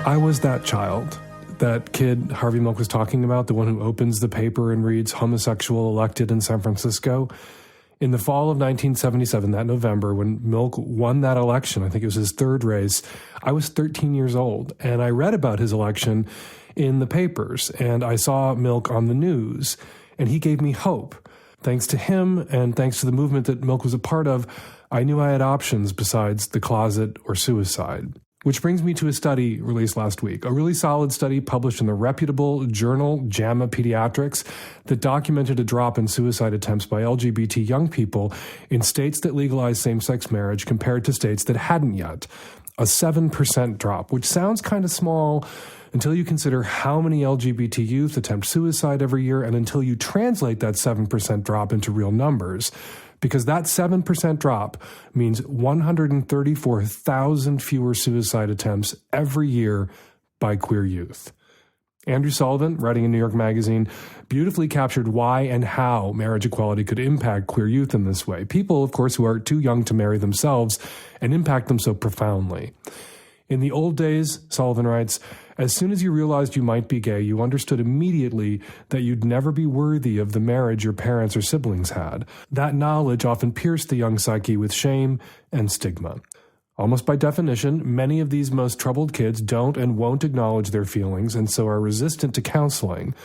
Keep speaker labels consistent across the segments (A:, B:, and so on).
A: I was that child. That kid Harvey Milk was talking about, the one who opens the paper and reads homosexual elected in San Francisco. In the fall of 1977, that November, when Milk won that election, I think it was his third race, I was 13 years old, and I read about his election in the papers, and I saw Milk on the news, and he gave me hope. Thanks to him, and thanks to the movement that Milk was a part of, I knew I had options besides the closet or suicide. Which brings me to a study released last week, a really solid study published in the reputable journal JAMA Pediatrics that documented a drop in suicide attempts by LGBT young people in states that legalized same-sex marriage compared to states that hadn't yet. A 7% drop, which sounds kind of small until you consider how many LGBT youth attempt suicide every year and until you translate that 7% drop into real numbers. Because that 7% drop means 134,000 fewer suicide attempts every year by queer youth. Andrew Sullivan, writing in New York Magazine, beautifully captured why and how marriage equality could impact queer youth in this way. People, of course, who are too young to marry themselves and impact them so profoundly. In the old days, Sullivan writes, as soon as you realized you might be gay, you understood immediately that you'd never be worthy of the marriage your parents or siblings had. That knowledge often pierced the young psyche with shame and stigma. Almost by definition, many of these most troubled kids don't and won't acknowledge their feelings and so are resistant to counseling.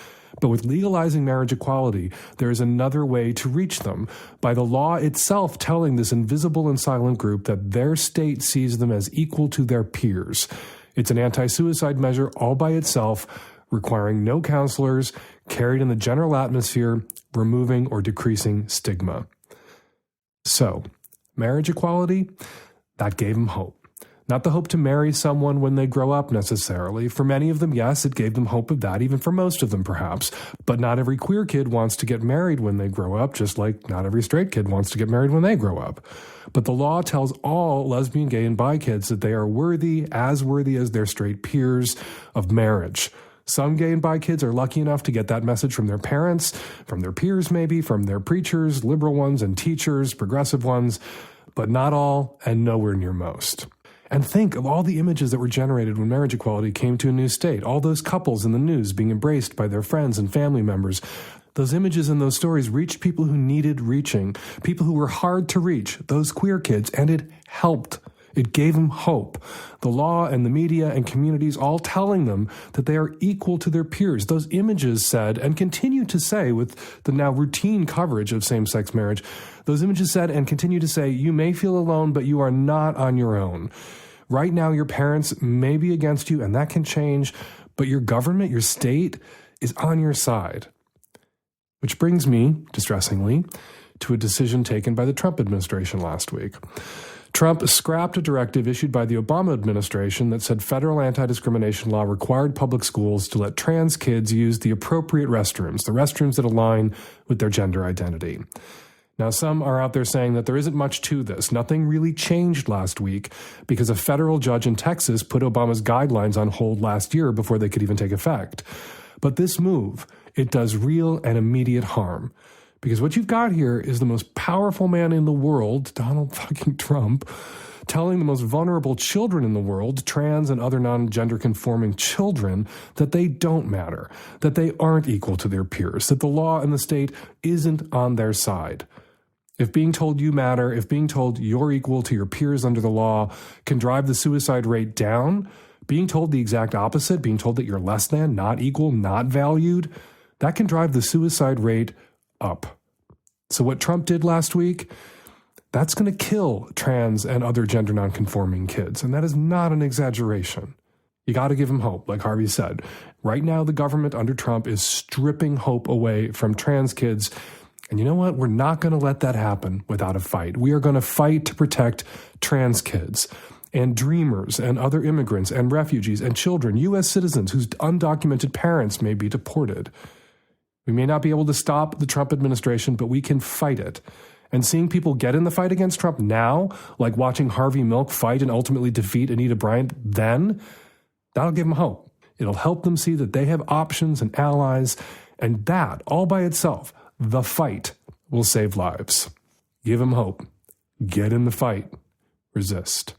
A: But with legalizing marriage equality, there is another way to reach them, by the law itself telling this invisible and silent group that their state sees them as equal to their peers. It's an anti-suicide measure all by itself, requiring no counselors, carried in the general atmosphere, removing or decreasing stigma. So, marriage equality, that gave them hope. Not the hope to marry someone when they grow up necessarily. For many of them, yes, it gave them hope of that, even for most of them perhaps. But not every queer kid wants to get married when they grow up, just like not every straight kid wants to get married when they grow up. But the law tells all lesbian, gay, and bi kids that they are worthy as their straight peers of marriage. Some gay and bi kids are lucky enough to get that message from their parents, from their peers maybe, from their preachers, liberal ones and teachers, progressive ones, but not all and nowhere near most. And think of all the images that were generated when marriage equality came to a new state, all those couples in the news being embraced by their friends and family members. Those images and those stories reached people who needed reaching, people who were hard to reach, those queer kids, and it helped. It gave them hope. The law and the media and communities all telling them that they are equal to their peers. Those images said, and continue to say with the now routine coverage of same-sex marriage, those images said and continue to say, you may feel alone, but you are not on your own. Right now, your parents may be against you, and that can change, but your government, your state, is on your side. Which brings me, distressingly, to a decision taken by the Trump administration last week. Trump scrapped a directive issued by the Obama administration that said federal anti-discrimination law required public schools to let trans kids use the appropriate restrooms, the restrooms that align with their gender identity. Now, some are out there saying that there isn't much to this. Nothing really changed last week because a federal judge in Texas put Obama's guidelines on hold last year before they could even take effect. But this move, it does real and immediate harm. Because what you've got here is the most powerful man in the world, Donald fucking Trump, telling the most vulnerable children in the world, trans and other non-gender conforming children, that they don't matter, that they aren't equal to their peers, that the law and the state isn't on their side. If being told you matter, if being told you're equal to your peers under the law can drive the suicide rate down, being told the exact opposite, being told that you're less than, not equal, not valued, that can drive the suicide rate up. So what Trump did last week, that's going to kill trans and other gender nonconforming kids. And that is not an exaggeration. You got to give them hope, like Harvey said. Right now, the government under Trump is stripping hope away from trans kids. And you know what? We're not going to let that happen without a fight. We are going to fight to protect trans kids and dreamers and other immigrants and refugees and children, U.S. citizens whose undocumented parents may be deported. We may not be able to stop the Trump administration, but we can fight it. And seeing people get in the fight against Trump now, like watching Harvey Milk fight and ultimately defeat Anita Bryant then, that'll give them hope. It'll help them see that they have options and allies, and that, all by itself, the fight, will save lives. Give them hope. Get in the fight. Resist.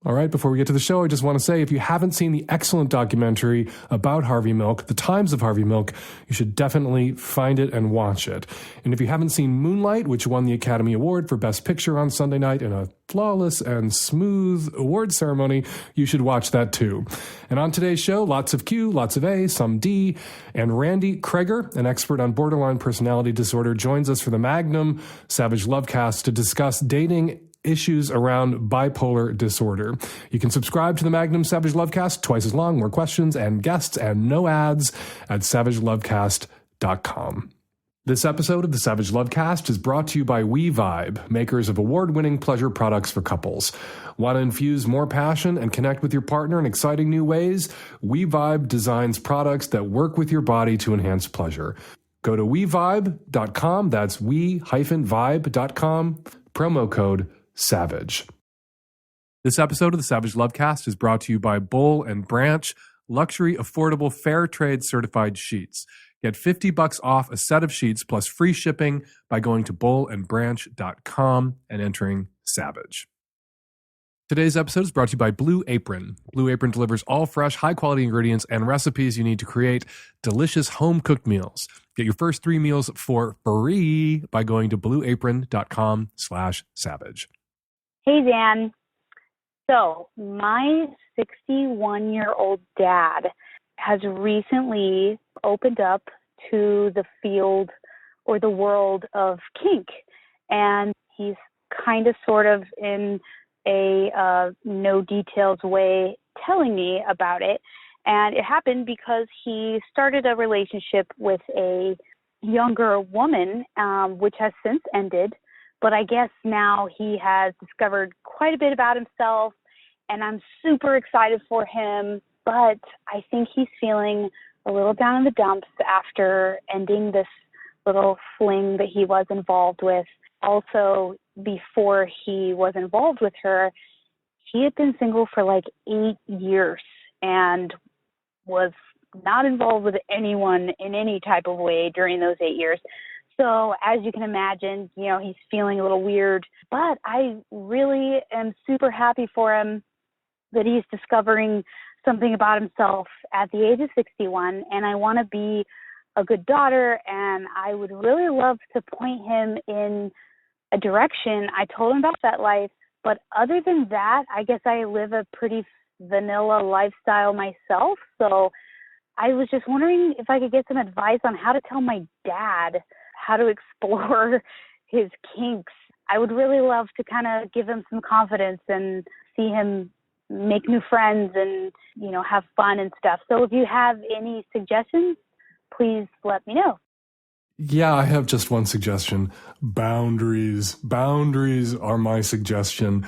A: All right, before we get to the show, I just want to say if you haven't seen the excellent documentary about Harvey Milk, The Times of Harvey Milk, you should definitely find it and watch it. And if you haven't seen Moonlight, which won the Academy Award for Best Picture on Sunday night in a flawless and smooth award ceremony, you should watch that too. And on today's show, lots of Q, lots of A, some D, and Randi Kreger, an expert on borderline personality disorder, joins us for the Magnum Savage Lovecast to discuss dating issues around bipolar disorder. You can subscribe to the Magnum Savage Lovecast, twice as long, more questions and guests and no ads at savagelovecast.com. This episode of the Savage Lovecast is brought to you by WeVibe, makers of award-winning pleasure products for couples. Want to infuse more passion and connect with your partner in exciting new ways? WeVibe designs products that work with your body to enhance pleasure. Go to wevibe.com, that's we-vibe.com, promo code SAVAGE. This episode of the Savage Lovecast is brought to you by Boll and Branch, luxury, affordable, fair trade certified sheets. Get $50 off a set of sheets plus free shipping by going to bollandbranch.com and entering SAVAGE. Today's episode is brought to you by Blue Apron. Blue Apron delivers all fresh, high-quality ingredients and recipes you need to create delicious home-cooked meals. Get your first 3 meals for free by going to blueapron.com/savage.
B: Hey, Dan. So my 61-year-old dad has recently opened up to the field or the world of kink. And he's kind of sort of in a no details way telling me about it. And it happened because he started a relationship with a younger woman, which has since ended. But I guess now he has discovered quite a bit about himself, and I'm super excited for him. But I think he's feeling a little down in the dumps after ending this little fling that he was involved with. Also, before he was involved with her, he had been single for like 8 years and was not involved with anyone in any type of way during those 8 years. So as you can imagine, you know, he's feeling a little weird, but I really am super happy for him that he's discovering something about himself at the age of 61. And I want to be a good daughter, and I would really love to point him in a direction. I told him about that life, but other than that, I guess I live a pretty vanilla lifestyle myself. So I was just wondering if I could get some advice on how to tell my dad how to explore his kinks. I would really love to kind of give him some confidence and see him make new friends and, you know, have fun and stuff. So if you have any suggestions, please let me know.
A: Yeah, I have just one suggestion. Boundaries. Boundaries are my suggestion.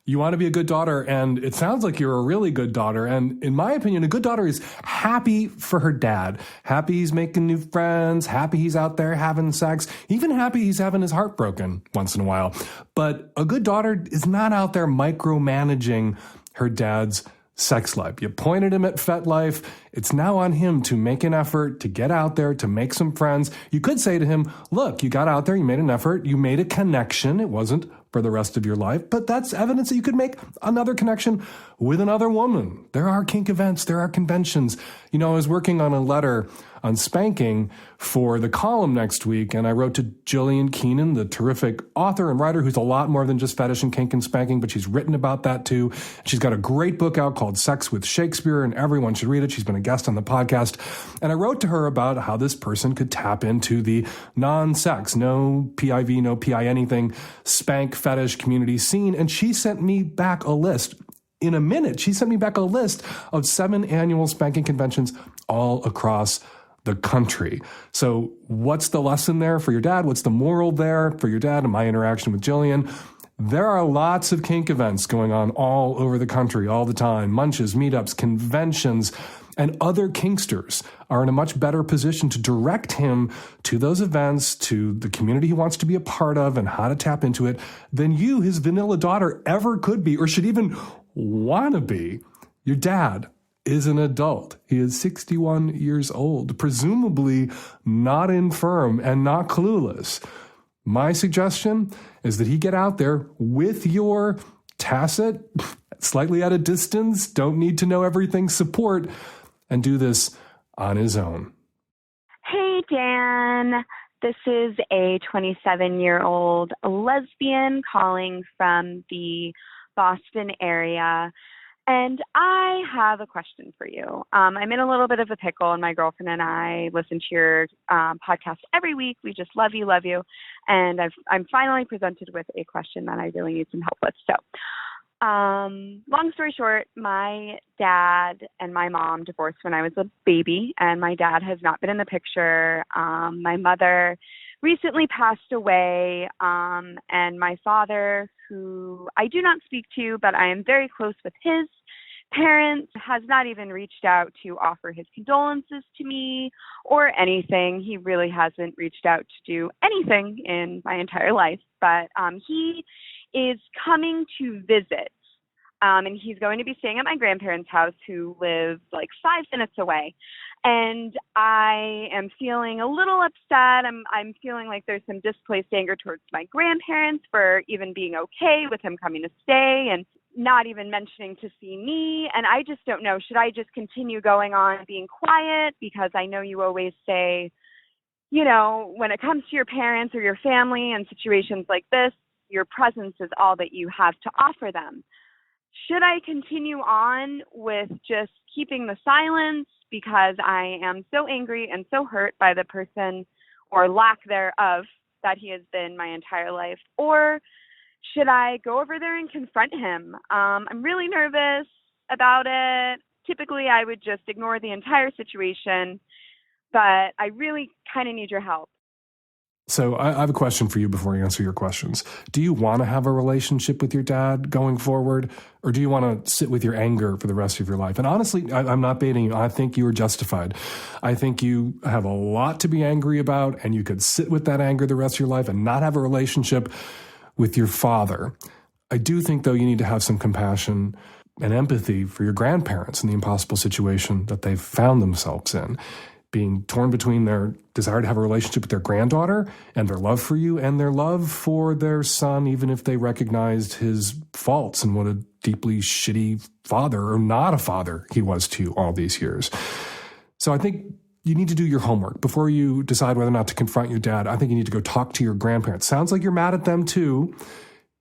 A: You want to be a good daughter, and it sounds like you're a really good daughter. And in my opinion, a good daughter is happy for her dad. Happy he's making new friends. Happy he's out there having sex. Even happy he's having his heart broken once in a while. But a good daughter is not out there micromanaging her dad's sex life. You pointed him at FetLife. It's now on him to make an effort to get out there, to make some friends. You could say to him, look, you got out there, you made an effort, you made a connection. It wasn't for the rest of your life, but that's evidence that you could make another connection with another woman. There are kink events, there are conventions. You know, I was working on a letter on spanking for the column next week, and I wrote to Jillian Keenan, the terrific author and writer who's a lot more than just fetish and kink and spanking, but she's written about that too. She's got a great book out called Sex with Shakespeare, and everyone should read it. She's been a guest on the podcast. And I wrote to her about how this person could tap into the non-sex, no PIV, no PI anything, spank fetish community scene. And she sent me back a list. In a minute, she sent me back a list of 7 annual spanking conventions all across the country. So what's the lesson there for your dad? What's the moral there for your dad and my interaction with Jillian? There are lots of kink events going on all over the country all the time. Munches, meetups, conventions, and other kinksters are in a much better position to direct him to those events, to the community he wants to be a part of and how to tap into it than you, his vanilla daughter, ever could be or should even want to be. Your dad is an adult. He is 61 years old, presumably not infirm and not clueless. My suggestion is that he get out there with your tacit, slightly at a distance, don't need to know everything, support, and do this on his own.
C: Hey, Dan. This is a 27-year-old lesbian calling from the Boston area. And I have a question for you. I'm in a little bit of a pickle, and my girlfriend and I listen to your podcast every week. We just love you. And I'm finally presented with a question that I really need some help with. So, long story short, my dad and my mom divorced when I was a baby, and my dad has not been in the picture. My mother recently passed away, and my father, who I do not speak to, but I am very close with his parents, has not even reached out to offer his condolences to me or anything. He really hasn't reached out to do anything in my entire life, but he is coming to visit. And he's going to be staying at my grandparents' house, who live like 5 minutes away. And I am feeling a little upset. I'm feeling like there's some displaced anger towards my grandparents for even being okay with him coming to stay and not even mentioning to see me. And I just don't know. Should I just continue going on being quiet? Because I know you always say, you know, when it comes to your parents or your family and situations like this, your presence is all that you have to offer them. Should I continue on with just keeping the silence because I am so angry and so hurt by the person or lack thereof that he has been my entire life? Or should I go over there and confront him? I'm really nervous about it. Typically, I would just ignore the entire situation, but I really kind of need your help.
A: So I have a question for you before I answer your questions. Do you want to have a relationship with your dad going forward, or do you want to sit with your anger for the rest of your life? And honestly, I'm not baiting you. I think you are justified. I think you have a lot to be angry about, and you could sit with that anger the rest of your life and not have a relationship with your father. I do think, though, you need to have some compassion and empathy for your grandparents in the impossible situation that they've found themselves in, being torn between their desire to have a relationship with their granddaughter and their love for you and their love for their son, even if they recognized his faults and what a deeply shitty father or not a father he was to you all these years. So I think you need to do your homework before you decide whether or not to confront your dad. I think you need to go talk to your grandparents. Sounds like you're mad at them too.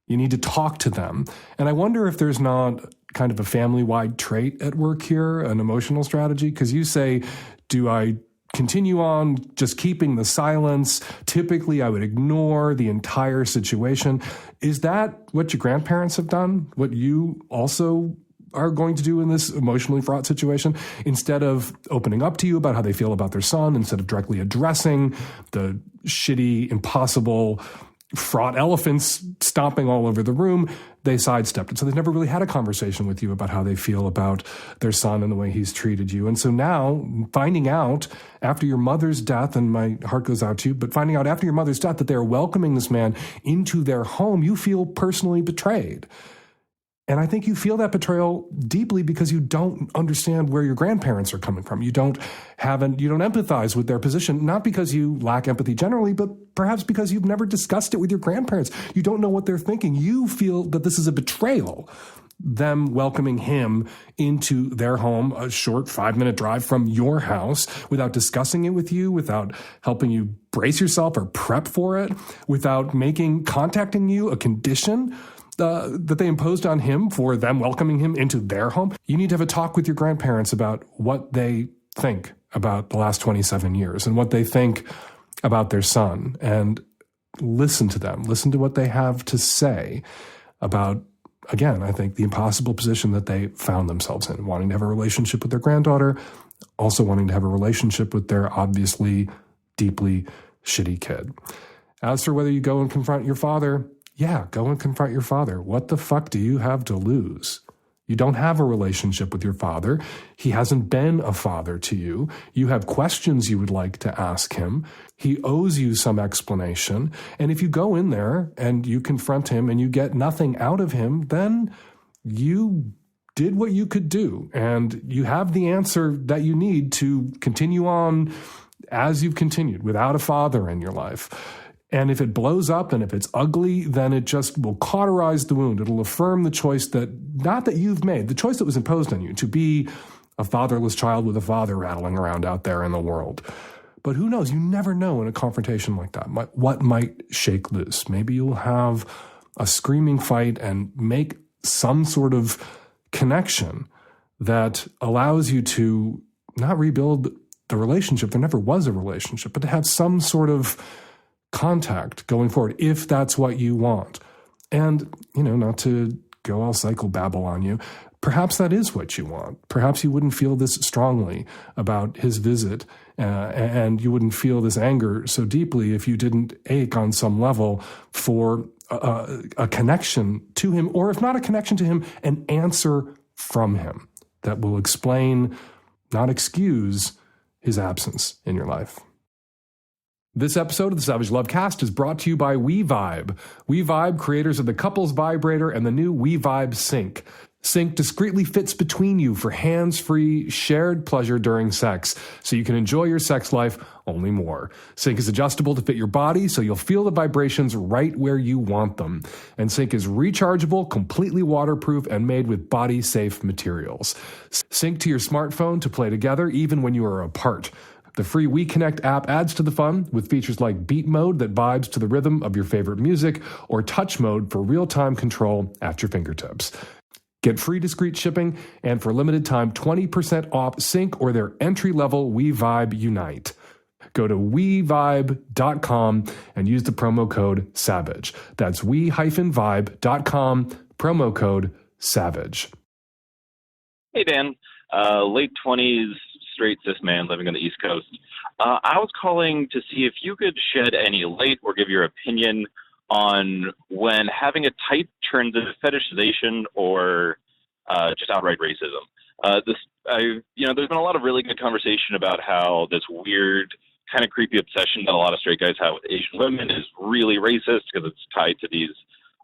A: You need to talk to them. And I wonder if there's not kind of a family-wide trait at work here, an emotional strategy, because you say, do I continue on just keeping the silence? Typically, I would ignore the entire situation. Is that what your grandparents have done? What you also are going to do in this emotionally fraught situation? Instead of opening up to you about how they feel about their son, instead of directly addressing the shitty, impossible, fraught elephants stomping all over the room, they sidestepped it. So they've never really had a conversation with you about how they feel about their son and the way he's treated you. And so now, finding out after your mother's death, and my heart goes out to you, but finding out after your mother's death that they're welcoming this man into their home, you feel personally betrayed. And I think you feel that betrayal deeply because you don't understand where your grandparents are coming from. You don't empathize with their position, not because you lack empathy generally, but perhaps because you've never discussed it with your grandparents. You don't know what they're thinking. You feel that this is a betrayal, them welcoming him into their home, a short 5-minute drive from your house, without discussing it with you, without helping you brace yourself or prep for it, without contacting you a condition that they imposed on him for them welcoming him into their home. You need to have a talk with your grandparents about what they think about the last 27 years and what they think about their son, and listen to them. Listen to what they have to say about, again, I think the impossible position that they found themselves in, wanting to have a relationship with their granddaughter, also wanting to have a relationship with their obviously deeply shitty kid. As for whether you go and confront your father, yeah, go and confront your father. What the fuck do you have to lose? You don't have a relationship with your father. He hasn't been a father to you. You have questions you would like to ask him. He owes you some explanation. And if you go in there and you confront him and you get nothing out of him, then you did what you could do. And you have the answer that you need to continue on as you've continued without a father in your life. And if it blows up and if it's ugly, then it just will cauterize the wound. It'll affirm the choice not that you've made, the choice that was imposed on you to be a fatherless child with a father rattling around out there in the world. But who knows? You never know in a confrontation like that what might shake loose. Maybe you'll have a screaming fight and make some sort of connection that allows you to not rebuild the relationship. There never was a relationship, but to have some sort of contact going forward, if that's what you want. And, not to go all psychobabble on you, perhaps that is what you want. Perhaps you wouldn't feel this strongly about his visit, and you wouldn't feel this anger so deeply if you didn't ache on some level for a connection to him, or if not a connection to him, an answer from him that will explain, not excuse, his absence in your life. This episode of the Savage Lovecast is brought to you by WeVibe. WeVibe, creators of the Couples Vibrator and the new WeVibe Sync. Sync discreetly fits between you for hands-free, shared pleasure during sex, so you can enjoy your sex life only more. Sync is adjustable to fit your body, so you'll feel the vibrations right where you want them. And Sync is rechargeable, completely waterproof, and made with body-safe materials. Sync to your smartphone to play together, even when you are apart. The free WeConnect app adds to the fun with features like beat mode that vibes to the rhythm of your favorite music, or touch mode for real-time control at your fingertips. Get free discreet shipping, and for a limited time, 20% off Sync or their entry-level WeVibe Unite. Go to WeVibe.com and use the promo code SAVAGE. That's we-vibe.com, promo code SAVAGE.
D: Hey, Dan. Late 20s, straight cis man living on the East Coast. I was calling to see if you could shed any light or give your opinion on when having a type turns into fetishization or just outright racism. There's been a lot of really good conversation about how this weird, kind of creepy obsession that a lot of straight guys have with Asian women is really racist because it's tied to these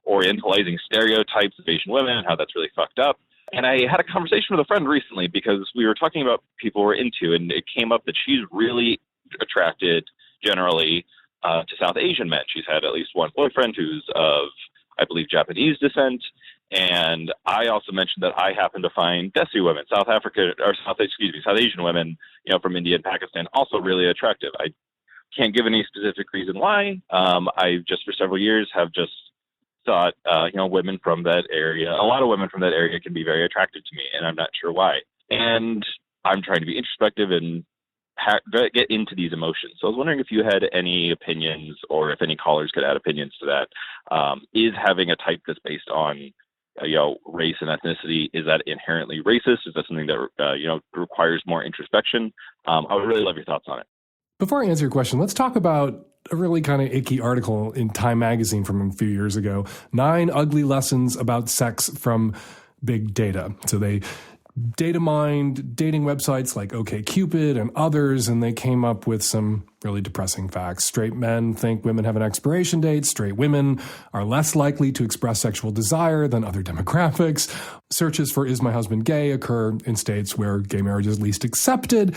D: orientalizing stereotypes of Asian women and how that's really fucked up. And I had a conversation with a friend recently because we were talking about people we're into, and it came up that she's really attracted generally to South Asian men. She's had at least one boyfriend who's of, I believe, Japanese descent. And I also mentioned that I happen to find Desi women, South Asian women, from India and Pakistan, also really attractive. I can't give any specific reason why. I just for several years have just thought, women from that area, a lot of women from that area can be very attractive to me, and I'm not sure why. And I'm trying to be introspective and get into these emotions. So I was wondering if you had any opinions, or if any callers could add opinions to that. Is having a type that's based on, race and ethnicity, is that inherently racist? Is that something that, requires more introspection? I would really love your thoughts on it.
A: Before I answer your question, let's talk about a really kind of icky article in Time magazine from a few years ago, 9 ugly lessons about sex from big data. So they data mined dating websites like OkCupid and others, and they came up with some really depressing facts. Straight men think women have an expiration date. Straight women are less likely to express sexual desire than other demographics. Searches for "Is my husband gay?" occur in states where gay marriage is least accepted.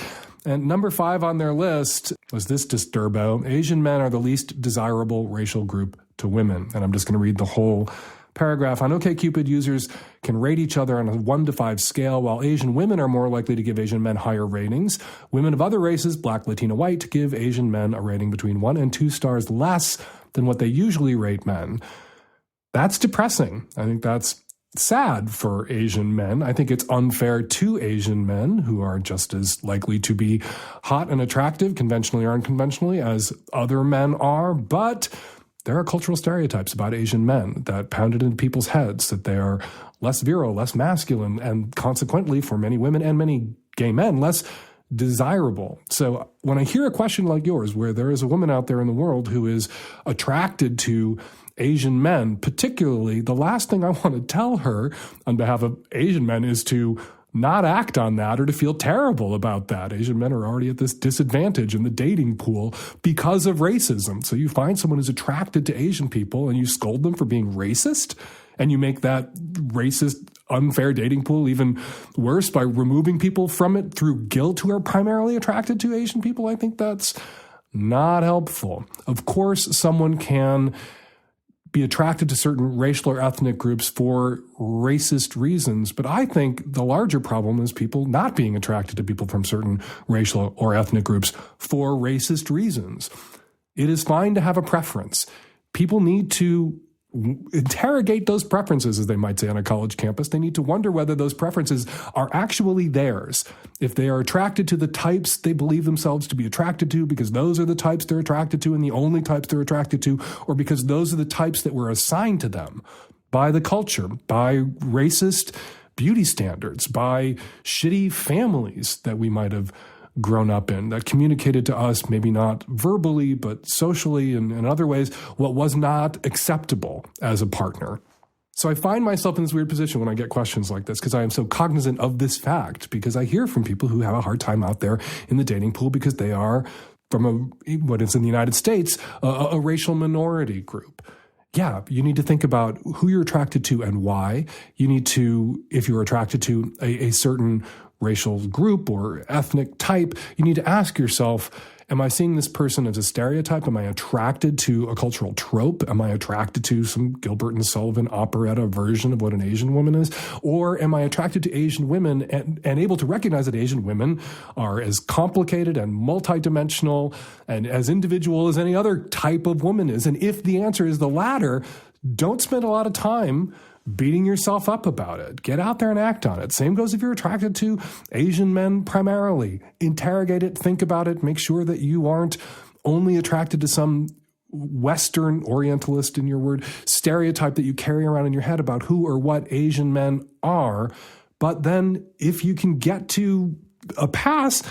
A: And number 5 on their list was this disturbo: Asian men are the least desirable racial group to women. And I'm just going to read the whole paragraph. On OkCupid, users can rate each other on a 1 to 5 scale. While Asian women are more likely to give Asian men higher ratings, women of other races, Black, Latino, white, give Asian men a rating between 1 and 2 stars less than what they usually rate men. That's depressing. I think that's sad for Asian men. I think it's unfair to Asian men, who are just as likely to be hot and attractive, conventionally or unconventionally, as other men are. But there are cultural stereotypes about Asian men that pounded into people's heads, that they are less virile, less masculine, and consequently, for many women and many gay men, less desirable. So when I hear a question like yours, where there is a woman out there in the world who is attracted to Asian men, particularly, the last thing I want to tell her on behalf of Asian men is to not act on that or to feel terrible about that. Asian men are already at this disadvantage in the dating pool because of racism. So you find someone who's attracted to Asian people and you scold them for being racist, and you make that racist, unfair dating pool even worse by removing people from it through guilt who are primarily attracted to Asian people. I think that's Not helpful. Of course, someone can be attracted to certain racial or ethnic groups for racist reasons, but I think the larger problem is people not being attracted to people from certain racial or ethnic groups for racist reasons. It is fine to have a preference. People need to interrogate those preferences, as they might say on a college campus. They need to wonder whether those preferences are actually theirs. If they are attracted to the types they believe themselves to be attracted to because those are the types they're attracted to and the only types they're attracted to, or because those are the types that were assigned to them by the culture, by racist beauty standards, by shitty families that we might have grown up in, that communicated to us, maybe not verbally, but socially and in other ways, what was not acceptable as a partner. So I find myself in this weird position when I get questions like this because I am so cognizant of this fact, because I hear from people who have a hard time out there in the dating pool because they are from what is in the United States, a racial minority group. Yeah, you need to think about who you're attracted to and why. You need to, if you're attracted to a certain racial group or ethnic type, you need to ask yourself, am I seeing this person as a stereotype? Am I attracted to a cultural trope? Am I attracted to some Gilbert and Sullivan operetta version of what an Asian woman is? Or am I attracted to Asian women and able to recognize that Asian women are as complicated and multidimensional and as individual as any other type of woman is? And if the answer is the latter, don't spend a lot of time beating yourself up about it. Get out there and act on it. Same goes if you're attracted to Asian men primarily. Interrogate it, think about it, make sure that you aren't only attracted to some Western Orientalist, in your word, stereotype that you carry around in your head about who or what Asian men are. But then if you can get to a pass,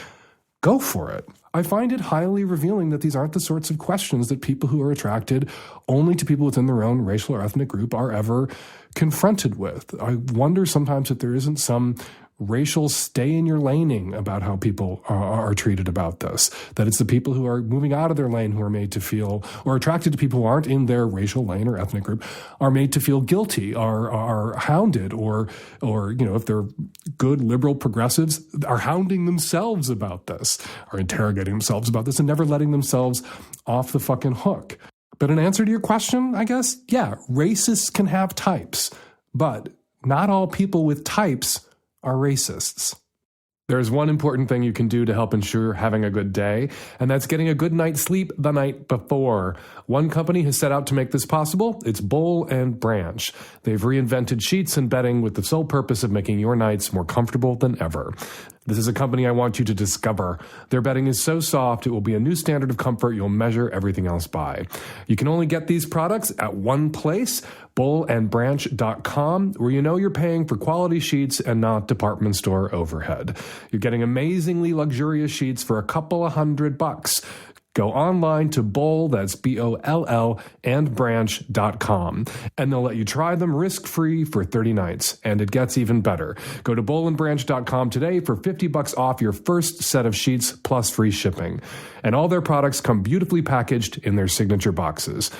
A: go for it. I find it highly revealing that these aren't the sorts of questions that people who are attracted only to people within their own racial or ethnic group are ever confronted with. I wonder sometimes if there isn't some racial stay-in-your-laning about how people are treated about this, that it's the people who are moving out of their lane who are made to feel, or attracted to people who aren't in their racial lane or ethnic group, are made to feel guilty, are hounded, or if they're good liberal progressives, are hounding themselves about this, are interrogating themselves about this, and never letting themselves off the fucking hook. But in answer to your question, I guess, yeah, racists can have types, but not all people with types are racists. There's one important thing you can do to help ensure having a good day, and that's getting a good night's sleep the night before. One company has set out to make this possible. It's Boll and Branch. They've reinvented sheets and bedding with the sole purpose of making your nights more comfortable than ever. This is a company I want you to discover. Their bedding is so soft, it will be a new standard of comfort you'll measure everything else by. You can only get these products at one place, bollandbranch.com, where you know you're paying for quality sheets and not department store overhead. You're getting amazingly luxurious sheets for a couple of $100. Go online to Boll, that's Boll, and branch.com, and they'll let you try them risk-free for 30 nights. And it gets even better. Go to bollandbranch.com today for $50 off your first set of sheets plus free shipping. And all their products come beautifully packaged in their signature boxes.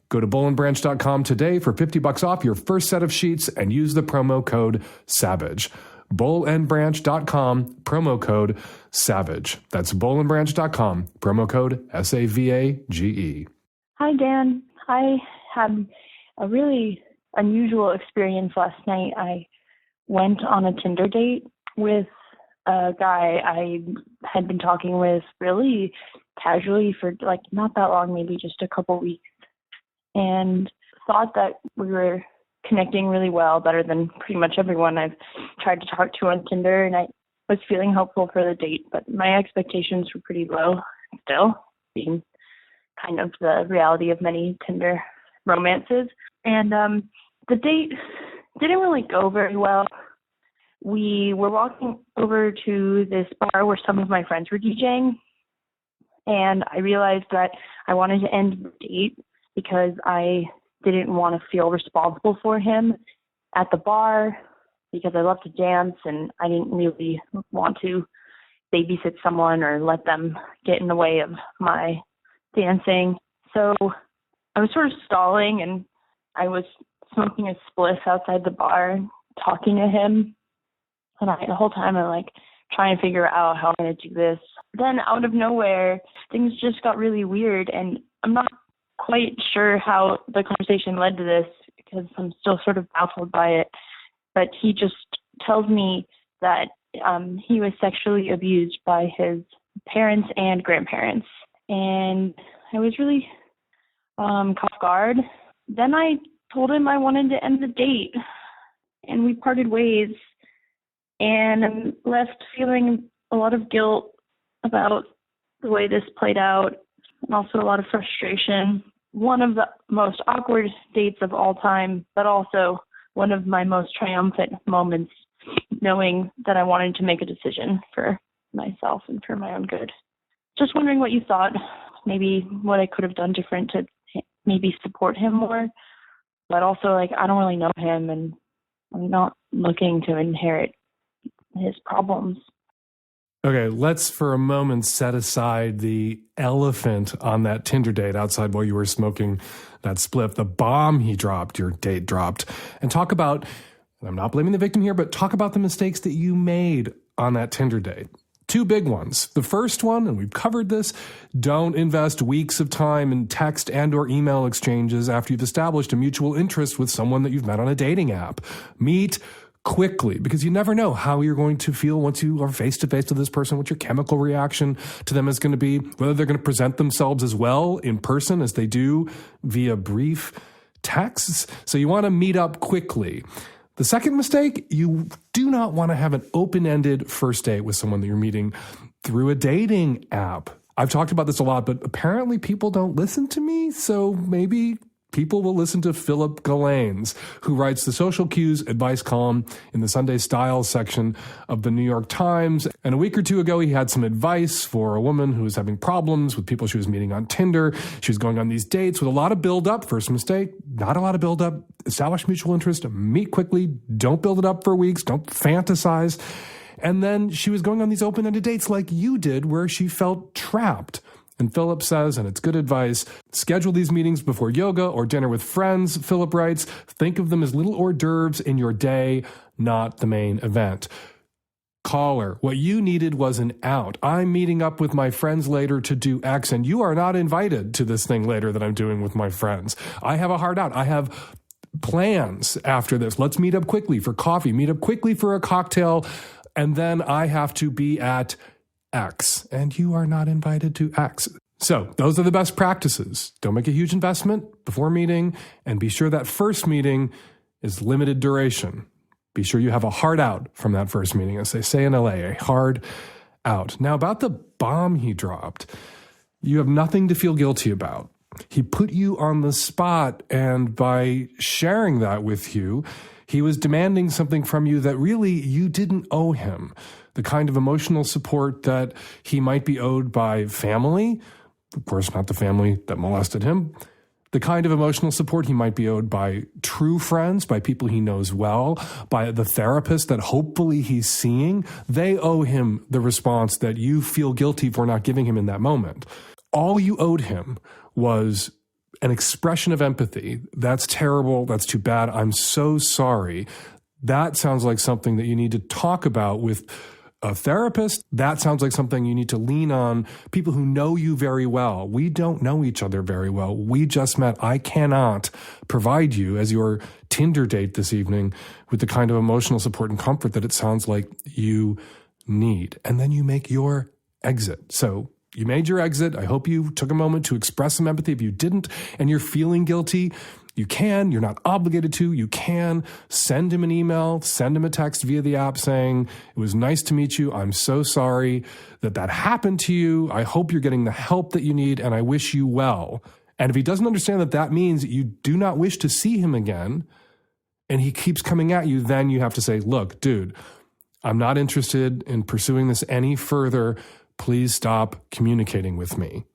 A: Go to bollandbranch.com today for $50 off your first set of sheets and use the promo code SAVAGE. bollandbranch.com, promo code SAVAGE. That's bollandbranch.com, promo code SAVAGE.
B: Hi, Dan. I had a really unusual experience last night. I went on a Tinder date with a guy I had been talking with really casually for not that long, maybe just a couple weeks, and thought that we were connecting really well, better than pretty much everyone I've tried to talk to on Tinder, and I was feeling hopeful for the date, but my expectations were pretty low still, being kind of the reality of many Tinder romances. And the date didn't really go very well. We were walking over to this bar where some of my friends were DJing, and I realized that I wanted to end the date because I didn't want to feel responsible for him at the bar, because I love to dance and I didn't really want to babysit someone or let them get in the way of my dancing. So I was sort of stalling, and I was smoking a spliff outside the bar, talking to him. And the whole time I'm
E: trying to figure out how I'm going to do this. Then out of nowhere, things just got really weird, and I'm not quite sure how the conversation led to this because I'm still sort of baffled by it. But he just tells me that he was sexually abused by his parents and grandparents. And I was really caught guard. Then I told him I wanted to end the date, and we parted ways. And I'm left feeling a lot of guilt about the way this played out, and also a lot of frustration. One of the most awkward dates of all time, but also one of my most triumphant moments, knowing that I wanted to make a decision for myself and for my own good. Just wondering what you thought, maybe what I could have done different to maybe support him more, but also, like, I don't really know him, and I'm not looking to inherit his problems.
A: Okay, let's for a moment set aside the elephant on that Tinder date outside while you were smoking that spliff, the bomb he dropped, your date dropped, and talk about, and I'm not blaming the victim here, but talk about the mistakes that you made on that Tinder date. Two big ones. The first one, and we've covered this, don't invest weeks of time in text and or email exchanges after you've established a mutual interest with someone that you've met on a dating app. Meet quickly, because you never know how you're going to feel once you are face-to-face with this person, what your chemical reaction to them is going to be, whether they're going to present themselves as well in person as they do via brief texts. So you want to meet up quickly. The second mistake, you do not want to have an open-ended first date with someone that you're meeting through a dating app. I've talked about this a lot, but apparently people don't listen to me, so maybe people will listen to Philip Galanes, who writes the social cues advice column in the Sunday Styles section of the New York Times. And a week or two ago, he had some advice for a woman who was having problems with people she was meeting on Tinder. She was going on these dates with a lot of build-up. First mistake, not a lot of build-up. Establish mutual interest, meet quickly, don't build it up for weeks, don't fantasize. And then she was going on these open-ended dates like you did, where she felt trapped. And Philip says, and it's good advice, schedule these meetings before yoga or dinner with friends, Philip writes. Think of them as little hors d'oeuvres in your day, not the main event. Caller, what you needed was an out. I'm meeting up with my friends later to do X, and you are not invited to this thing later that I'm doing with my friends. I have a hard out. I have plans after this. Let's meet up quickly for coffee, meet up quickly for a cocktail, and then I have to be at X, and you are not invited to X. So those are the best practices. Don't make a huge investment before meeting, and be sure that first meeting is limited duration. Be sure you have a hard out from that first meeting, as they say in LA, a hard out. Now, about the bomb he dropped, you have nothing to feel guilty about. He put you on the spot, and by sharing that with you, he was demanding something from you that really you didn't owe him. The kind of emotional support that he might be owed by family, of course, not the family that molested him, the kind of emotional support he might be owed by true friends, by people he knows well, by the therapist that hopefully he's seeing. They owe him the response that you feel guilty for not giving him in that moment. All you owed him was an expression of empathy. That's terrible. That's too bad. I'm so sorry. That sounds like something that you need to talk about with a therapist. That sounds like something you need to lean on people who know you very well. We don't know each other very well. We just met. I cannot provide you as your Tinder date this evening with the kind of emotional support and comfort that it sounds like you need. And then you make your exit. So you made your exit. I hope you took a moment to express some empathy. If you didn't and you're feeling guilty, you're not obligated to, you can send him an email, send him a text via the app saying, it was nice to meet you. I'm so sorry that happened to you. I hope you're getting the help that you need, and I wish you well. And if he doesn't understand that means you do not wish to see him again, and he keeps coming at you, then you have to say, look, dude, I'm not interested in pursuing this any further. Please stop communicating with me.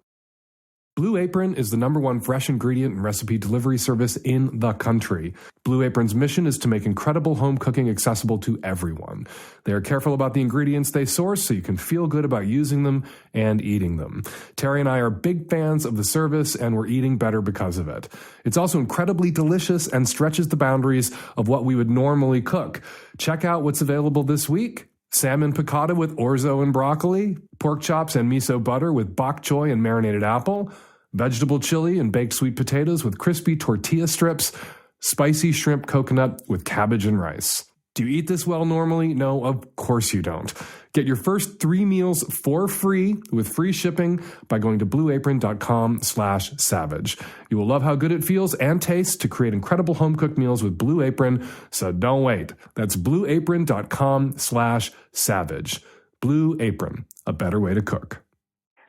A: Blue Apron is the #1 fresh ingredient and recipe delivery service in the country. Blue Apron's mission is to make incredible home cooking accessible to everyone. They are careful about the ingredients they source so you can feel good about using them and eating them. Terry and I are big fans of the service, and we're eating better because of it. It's also incredibly delicious and stretches the boundaries of what we would normally cook. Check out what's available this week Salmon piccata with orzo and broccoli, pork chops and miso butter with bok choy and marinated apple, vegetable chili and baked sweet potatoes with crispy tortilla strips, spicy shrimp coconut with cabbage and rice. Do you eat this well normally? No, of course you don't. Get your first 3 meals for free with free shipping by going to blueapron.com/savage. You will love how good it feels and tastes to create incredible home-cooked meals with Blue Apron, so don't wait. That's blueapron.com/savage. Blue Apron, a better way to cook.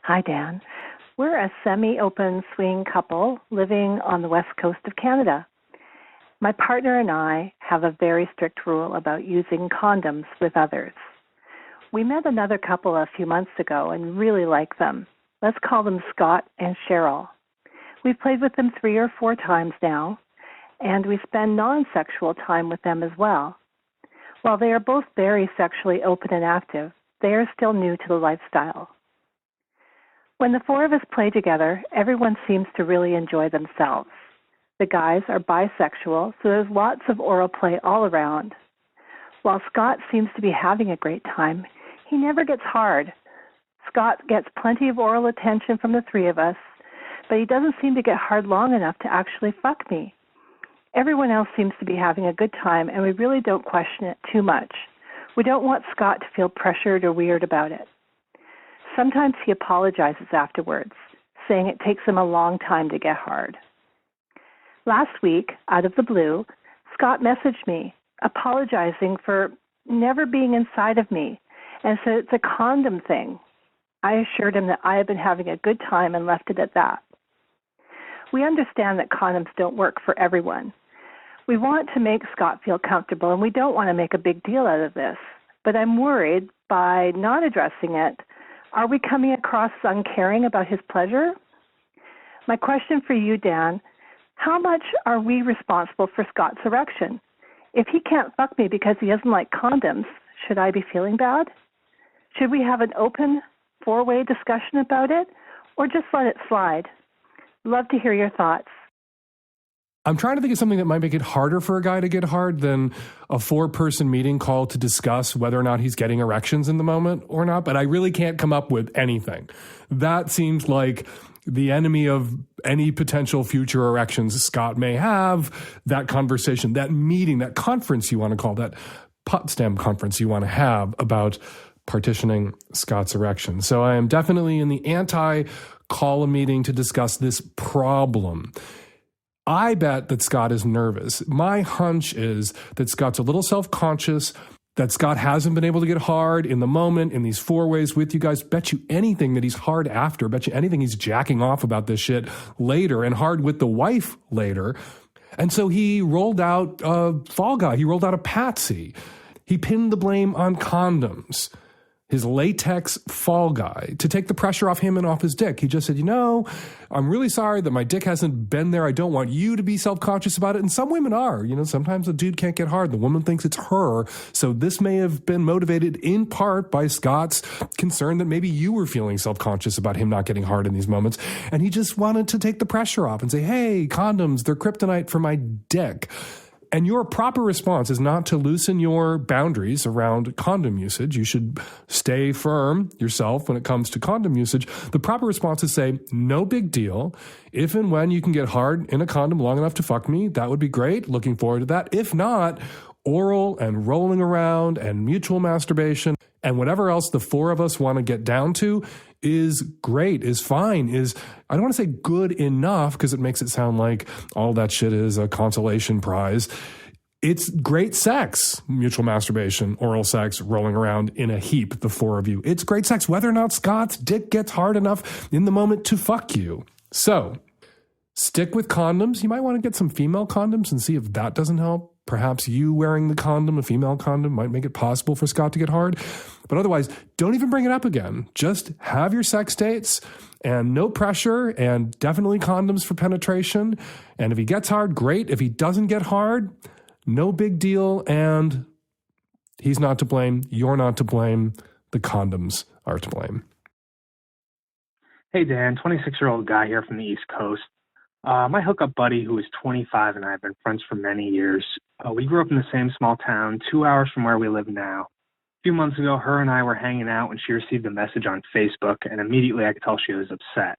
F: Hi, Dan. We're a semi-open swing couple living on the west coast of Canada. My partner and I have a very strict rule about using condoms with others. We met another couple a few months ago and really like them. Let's call them Scott and Cheryl. We've played with them 3 or 4 times now, and we spend non-sexual time with them as well. While they are both very sexually open and active, they are still new to the lifestyle. When the 4 of us play together, everyone seems to really enjoy themselves. The guys are bisexual, so there's lots of oral play all around. While Scott seems to be having a great time, he never gets hard. Scott gets plenty of oral attention from the 3 of us, but he doesn't seem to get hard long enough to actually fuck me. Everyone else seems to be having a good time, and we really don't question it too much. We don't want Scott to feel pressured or weird about it. Sometimes he apologizes afterwards, saying it takes him a long time to get hard. Last week, out of the blue, Scott messaged me, apologizing for never being inside of me, and said it's a condom thing. I assured him that I had been having a good time and left it at that. We understand that condoms don't work for everyone. We want to make Scott feel comfortable, and we don't want to make a big deal out of this. But I'm worried by not addressing it, are we coming across uncaring about his pleasure? My question for you, Dan, how much are we responsible for Scott's erection? If he can't fuck me because he doesn't like condoms, should I be feeling bad? Should we have an open 4-way discussion about it, or just let it slide? Love to hear your thoughts.
A: I'm trying to think of something that might make it harder for a guy to get hard than a 4-person meeting call to discuss whether or not he's getting erections in the moment or not, but I really can't come up with anything. That seems like the enemy of any potential future erections Scott may have, that conversation, that meeting, that conference you want to call, that Potsdam conference you want to have about partitioning Scott's erection. So I am definitely in the anti-call a meeting to discuss this problem. I bet that Scott is nervous. My hunch is that Scott's a little self-conscious, that Scott hasn't been able to get hard in the moment in these 4 ways with you guys. Bet you anything that he's hard after. Bet you anything he's jacking off about this shit later and hard with the wife later. And so he rolled out a fall guy. He rolled out a patsy. He pinned the blame on condoms, his latex fall guy, to take the pressure off him and off his dick. He just said, I'm really sorry that my dick hasn't been there. I don't want you to be self-conscious about it. And some women are. Sometimes a dude can't get hard. The woman thinks it's her. So this may have been motivated in part by Scott's concern that maybe you were feeling self-conscious about him not getting hard in these moments. And he just wanted to take the pressure off and say, hey, condoms, they're kryptonite for my dick. And your proper response is not to loosen your boundaries around condom usage. You should stay firm yourself when it comes to condom usage. The proper response is say, no big deal. If and when you can get hard in a condom long enough to fuck me, that would be great. Looking forward to that. If not, oral and rolling around and mutual masturbation and whatever else the 4 of us want to get down to is great, is fine, is, I don't want to say good enough because it makes it sound like all that shit is a consolation prize. It's great sex, mutual masturbation, oral sex, rolling around in a heap, the 4 of you. It's great sex, whether or not Scott's dick gets hard enough in the moment to fuck you. So, stick with condoms. You might want to get some female condoms and see if that doesn't help. Perhaps you wearing the condom, a female condom, might make it possible for Scott to get hard. But otherwise, don't even bring it up again. Just have your sex dates and no pressure and definitely condoms for penetration. And if he gets hard, great. If he doesn't get hard, no big deal. And he's not to blame. You're not to blame. The condoms are to blame.
G: Hey, Dan, 26-year-old guy here from the East Coast. My hookup buddy, who is 25 and I have been friends for many years, we grew up in the same small town, 2 hours from where we live now. A few months ago, her and I were hanging out when she received a message on Facebook, and immediately I could tell she was upset.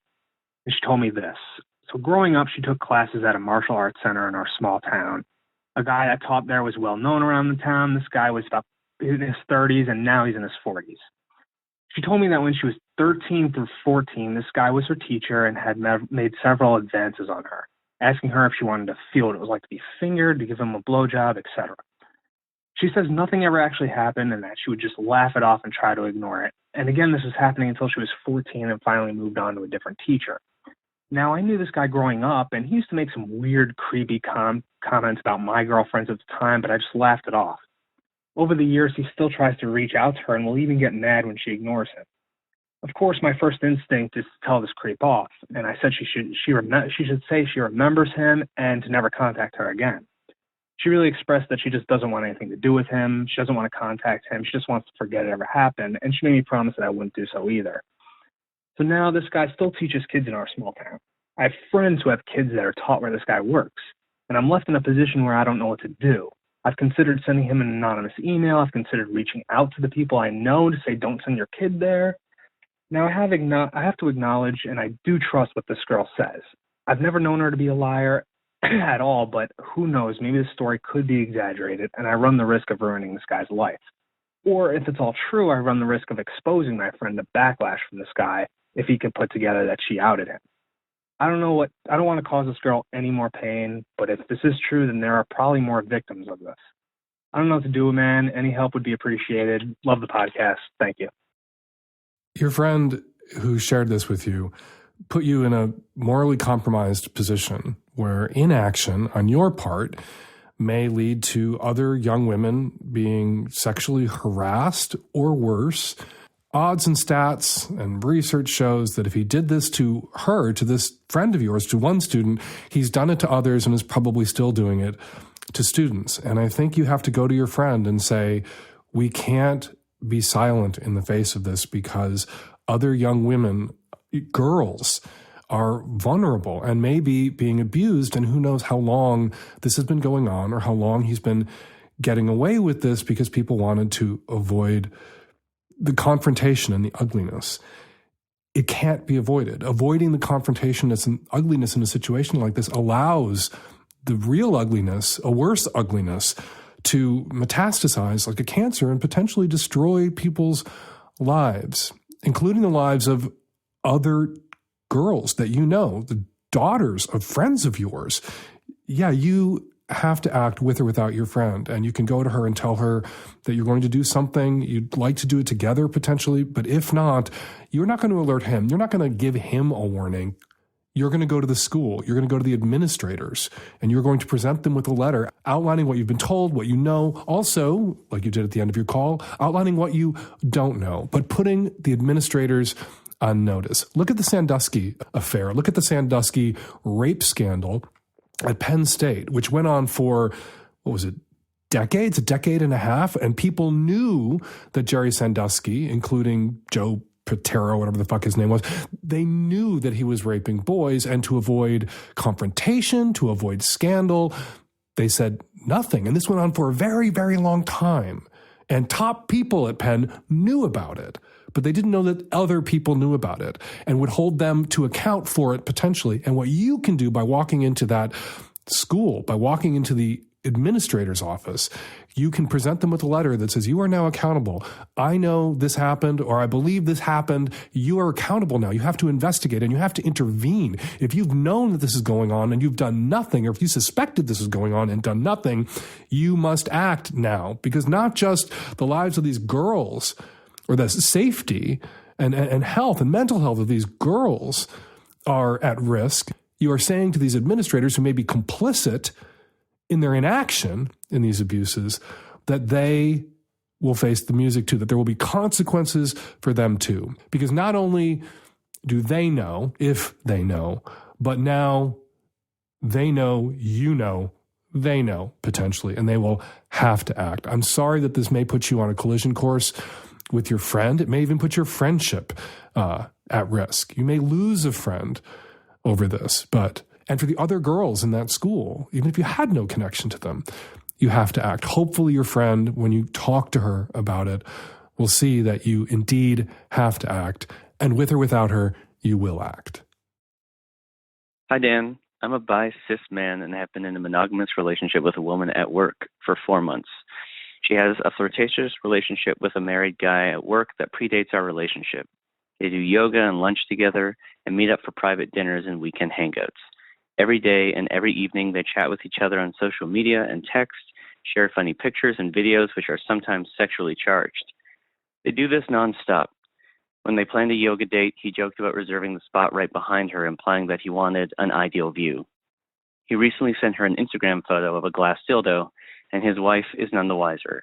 G: And she told me this. So growing up, she took classes at a martial arts center in our small town. A guy that taught there was well known around the town. This guy was about in his 30s, and now he's in his 40s. She told me that when she was 13 through 14, this guy was her teacher and had made several advances on her, asking her if she wanted to feel what it was like to be fingered, to give him a blowjob, etc. She says nothing ever actually happened and that she would just laugh it off and try to ignore it. And again, this was happening until she was 14 and finally moved on to a different teacher. Now, I knew this guy growing up, and he used to make some weird, creepy comments about my girlfriends at the time, but I just laughed it off. Over the years, he still tries to reach out to her and will even get mad when she ignores him. Of course, my first instinct is to tell this creep off, and I said she should say she remembers him and to never contact her again. She really expressed that she just doesn't want anything to do with him. She doesn't want to contact him. She just wants to forget it ever happened, and she made me promise that I wouldn't do so either. So now this guy still teaches kids in our small town. I have friends who have kids that are taught where this guy works, and I'm left in a position where I don't know what to do. I've considered sending him an anonymous email. I've considered reaching out to the people I know to say, don't send your kid there. Now, I have to acknowledge, and I do trust what this girl says. I've never known her to be a liar at all, but who knows, maybe the story could be exaggerated, and I run the risk of ruining this guy's life. Or if it's all true, I run the risk of exposing my friend to backlash from this guy if he could put together that she outed him. I don't want to cause this girl any more pain, but if this is true, then there are probably more victims of this. I don't know what to do, man. Any help would be appreciated. Love the podcast. Thank you.
A: Your friend who shared this with you put you in a morally compromised position where inaction on your part may lead to other young women being sexually harassed or worse. Odds and stats and research shows that if he did this to her, to this friend of yours, to one student, he's done it to others and is probably still doing it to students. And I think you have to go to your friend and say, we can't be silent in the face of this because other young women, girls, are vulnerable and maybe being abused, and who knows how long this has been going on or how long he's been getting away with this because people wanted to avoid the confrontation and the ugliness. It can't be avoided. Avoiding the confrontation and ugliness in a situation like this allows the real ugliness, a worse ugliness, to metastasize like a cancer and potentially destroy people's lives, including the lives of other girls that you know, the daughters of friends of yours. Yeah, you have to act with or without your friend. And you can go to her and tell her that you're going to do something. You'd like to do it together potentially. But if not, you're not going to alert him. You're not going to give him a warning. You're going to go to the school. You're going to go to the administrators, and you're going to present them with a letter outlining what you've been told, what you know. Also, like you did at the end of your call, outlining what you don't know, but putting the administrators on notice. Look at the Sandusky affair. Look at the Sandusky rape scandal at Penn State, which went on for, what was it, decades, a decade and a half, and people knew that Jerry Sandusky, including Joe Patero, whatever the fuck his name was, they knew that he was raping boys, and to avoid confrontation, to avoid scandal, they said nothing. And this went on for a very, very long time. And top people at Penn knew about it, but they didn't know that other people knew about it and would hold them to account for it potentially. And what you can do by walking into that school, by walking into the administrator's office, you can present them with a letter that says, you are now accountable. I know this happened, or I believe this happened. You are accountable now. You have to investigate and you have to intervene. If you've known that this is going on and you've done nothing, or if you suspected this is going on and done nothing, you must act now, because not just the lives of these girls or the safety and health and mental health of these girls are at risk. You are saying to these administrators who may be complicit in their inaction in these abuses that they will face the music too, that there will be consequences for them too. Because not only do they know, if they know, but now they know, you know, they know potentially, and they will have to act. I'm sorry that this may put you on a collision course with your friend. It may even put your friendship at risk. You may lose a friend over this, and for the other girls in that school, even if you had no connection to them, you have to act. Hopefully your friend, when you talk to her about it, will see that you indeed have to act, and with or without her, you will act.
H: Hi, Dan. I'm a bi-cis man and have been in a monogamous relationship with a woman at work for 4 months. She has a flirtatious relationship with a married guy at work that predates our relationship. They do yoga and lunch together and meet up for private dinners and weekend hangouts. Every day and every evening, they chat with each other on social media and text, share funny pictures and videos which are sometimes sexually charged. They do this nonstop. When they planned a yoga date, he joked about reserving the spot right behind her, implying that he wanted an ideal view. He recently sent her an Instagram photo of a glass dildo, and his wife is none the wiser.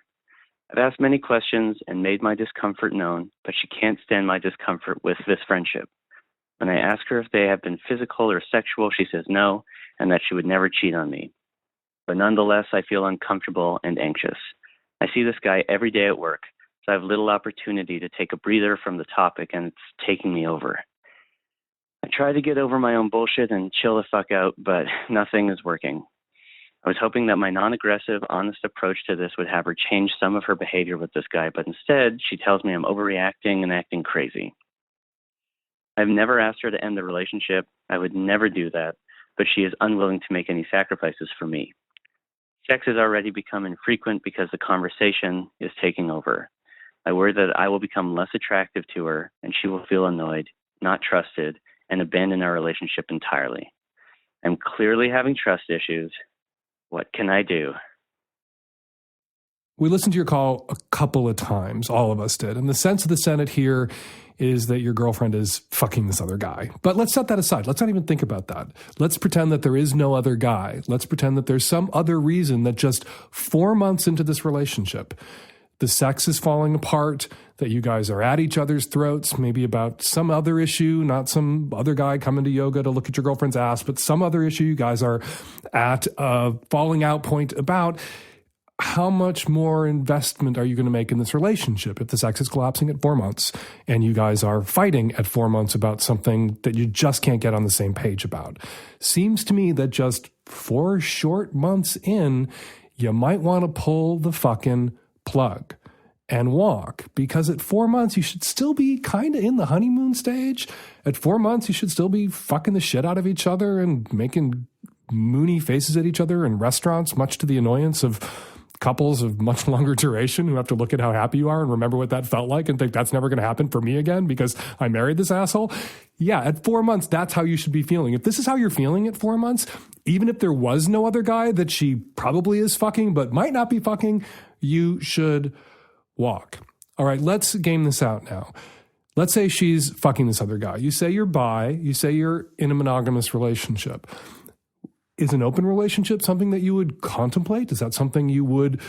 H: I've asked many questions and made my discomfort known, but she can't stand my discomfort with this friendship. When I ask her if they have been physical or sexual, she says no, and that she would never cheat on me. But nonetheless, I feel uncomfortable and anxious. I see this guy every day at work, so I have little opportunity to take a breather from the topic, and it's taking me over. I try to get over my own bullshit and chill the fuck out, but nothing is working. I was hoping that my non-aggressive, honest approach to this would have her change some of her behavior with this guy, but instead, she tells me I'm overreacting and acting crazy. I've never asked her to end the relationship. I would never do that, but she is unwilling to make any sacrifices for me. Sex has already become infrequent because the conversation is taking over. I worry that I will become less attractive to her and she will feel annoyed, not trusted, and abandon our relationship entirely. I'm clearly having trust issues. What can I do?
A: We listened to your call a couple of times, all of us did, and the sense of the Senate here is that your girlfriend is fucking this other guy. But let's set that aside. Let's not even think about that. Let's pretend that there is no other guy. Let's pretend that there's some other reason that just 4 months into this relationship, the sex is falling apart, that you guys are at each other's throats, maybe about some other issue, not some other guy coming to yoga to look at your girlfriend's ass, but some other issue you guys are at a falling out point about. How much more investment are you going to make in this relationship if the sex is collapsing at 4 months and you guys are fighting at 4 months about something that you just can't get on the same page about? Seems to me that just 4 short months in, you might want to pull the fucking plug and walk, because at 4 months, you should still be kind of in the honeymoon stage. At 4 months, you should still be fucking the shit out of each other and making moony faces at each other in restaurants, much to the annoyance of couples of much longer duration who have to look at how happy you are and remember what that felt like and think that's never going to happen for me again because I married this asshole. Yeah, at 4 months, that's how you should be feeling. If this is how you're feeling at 4 months, even if there was no other guy that she probably is fucking but might not be fucking, you should walk. All right, let's game this out now. Let's say she's fucking this other guy. You say you're bi, you say you're in a monogamous relationship. Is an open relationship something that you would contemplate? Is that something you would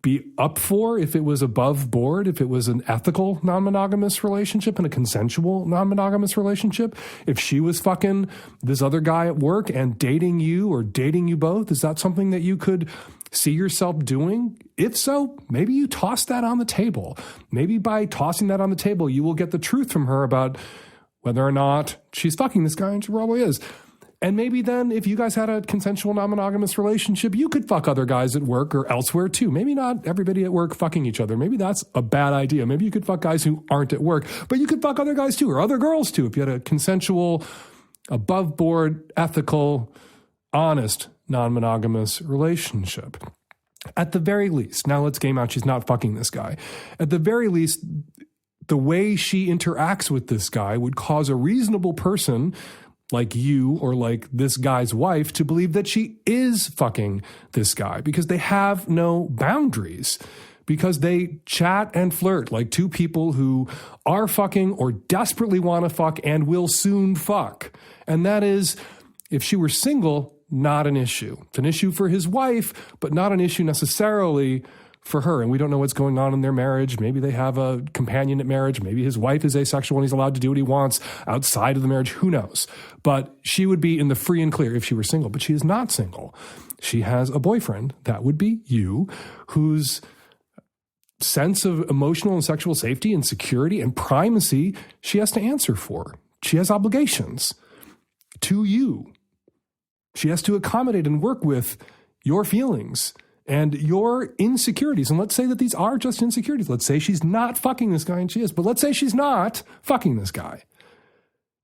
A: be up for if it was above board, if it was an ethical non-monogamous relationship and a consensual non-monogamous relationship? If she was fucking this other guy at work and dating you or dating you both, is that something that you could see yourself doing? If so, maybe you toss that on the table. Maybe by tossing that on the table, you will get the truth from her about whether or not she's fucking this guy, and she probably is. And maybe then if you guys had a consensual non-monogamous relationship, you could fuck other guys at work or elsewhere too. Maybe not everybody at work fucking each other. Maybe that's a bad idea. Maybe you could fuck guys who aren't at work, but you could fuck other guys too, or other girls too, if you had a consensual, above board, ethical, honest, non-monogamous relationship. At the very least, now let's game out she's not fucking this guy. At the very least, the way she interacts with this guy would cause a reasonable person like you or like this guy's wife to believe that she is fucking this guy because they have no boundaries, because they chat and flirt like two people who are fucking or desperately want to fuck and will soon fuck. And that is, if she were single, not an issue. It's an issue for his wife, but not an issue necessarily for her. And we don't know what's going on in their marriage. Maybe they have a companion at marriage. Maybe his wife is asexual and he's allowed to do what he wants outside of the marriage. Who knows? But she would be in the free and clear if she were single, but she is not single. She has a boyfriend, that would be you, whose sense of emotional and sexual safety and security and primacy she has to answer for. She has obligations to you. She has to accommodate and work with your feelings And your insecurities, and let's say that these are just insecurities. Let's say she's not fucking this guy and she is, but let's say she's not fucking this guy.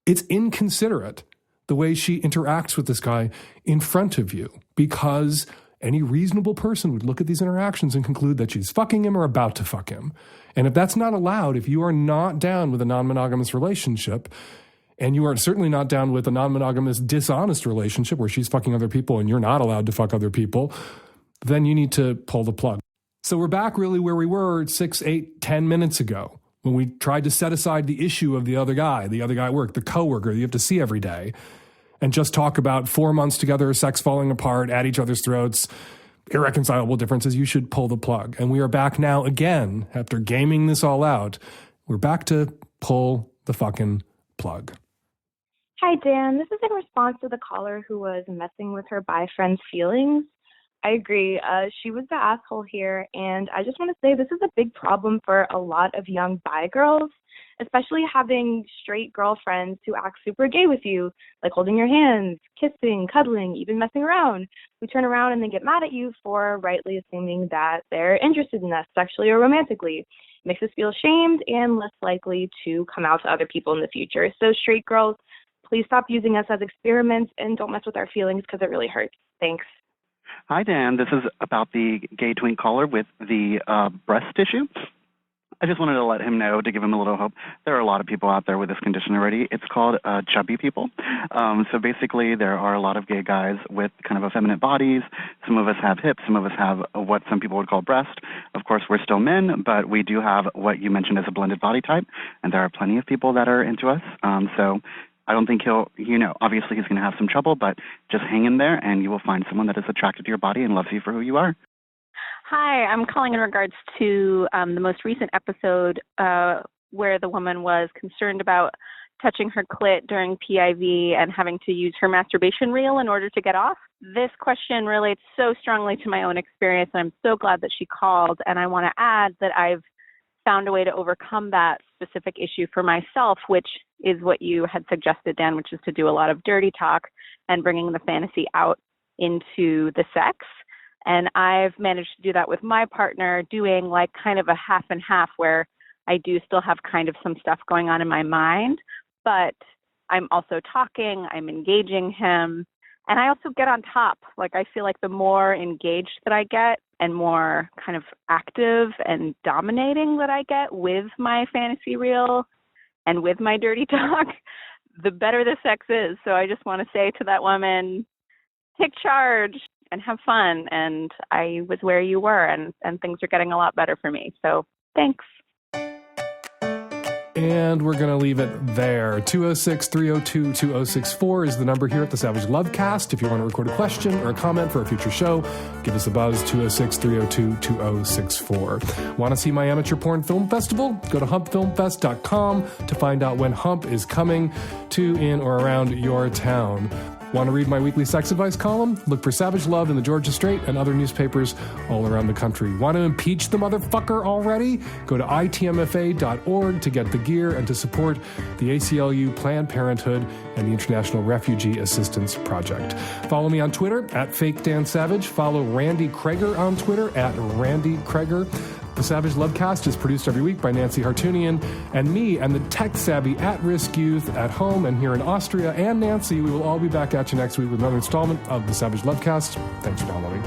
A: It's inconsiderate the way she interacts with this guy in front of you, because any reasonable person would look at these interactions and conclude that she's fucking him or about to fuck him. And if that's not allowed, if you are not down with a non-monogamous relationship, and you are certainly not down with a non-monogamous dishonest relationship where she's fucking other people and you're not allowed to fuck other people, then you need to pull the plug. So we're back really where we were 6, 8, 10 minutes ago, when we tried to set aside the issue of the other guy at work, the coworker you have to see every day, and just talk about 4 months together, sex falling apart, at each other's throats, irreconcilable differences. You should pull the plug. And we are back now again, after gaming this all out, we're back to pull the fucking plug.
I: Hi, Dan. This is in response to the caller who was messing with her bi friend's feelings. I agree. She was the asshole here, and I just want to say this is a big problem for a lot of young bi girls, especially having straight girlfriends who act super gay with you, like holding your hands, kissing, cuddling, even messing around, who turn around and then get mad at you for rightly assuming that they're interested in us sexually or romantically. It makes us feel ashamed and less likely to come out to other people in the future. So straight girls, please stop using us as experiments and don't mess with our feelings because it really hurts. Thanks.
J: Hi, Dan. This is about the gay twink caller with the breast issue. I just wanted to let him know, to give him a little hope. There are a lot of people out there with this condition already. It's called chubby people. So basically, there are a lot of gay guys with kind of effeminate bodies. Some of us have hips. Some of us have what some people would call breast. Of course, we're still men, but we do have what you mentioned as a blended body type. And there are plenty of people that are into us. So I don't think he'll, obviously he's going to have some trouble, but just hang in there and you will find someone that is attracted to your body and loves you for who you are.
K: Hi, I'm calling in regards to the most recent episode where the woman was concerned about touching her clit during PIV and having to use her masturbation reel in order to get off. This question relates so strongly to my own experience, and I'm so glad that she called. And I want to add that I've found a way to overcome that specific issue for myself, which is what you had suggested, Dan, which is to do a lot of dirty talk and bringing the fantasy out into the sex. And I've managed to do that with my partner, doing like kind of a half and half, where I do still have kind of some stuff going on in my mind, but I'm also talking, I'm engaging him, and I also get on top. Like, I feel like the more engaged that I get and more kind of active and dominating that I get with my fantasy reel and with my dirty talk, the better the sex is. So I just want to say to that woman, take charge and have fun. And I was where you were, and things are getting a lot better for me. So thanks.
A: And we're going to leave it there. 206-302-2064 is the number here at the Savage Lovecast. If you want to record a question or a comment for a future show, give us a buzz, 206-302-2064. Want to see my amateur porn film festival? Go to humpfilmfest.com to find out when Hump is coming to, in, or around your town. Want to read my weekly sex advice column? Look for Savage Love in the Georgia Straight and other newspapers all around the country. Want to impeach the motherfucker already? Go to itmfa.org to get the gear and to support the ACLU, Planned Parenthood, and the International Refugee Assistance Project. Follow me on Twitter at FakeDanSavage. Follow Randi Kreger on Twitter at Randi Kreger. The Savage Lovecast is produced every week by Nancy Hartunian and me and the tech-savvy at-risk youth at home and here in Austria. And Nancy, we will all be back at you next week with another installment of the Savage Lovecast. Thanks for downloading.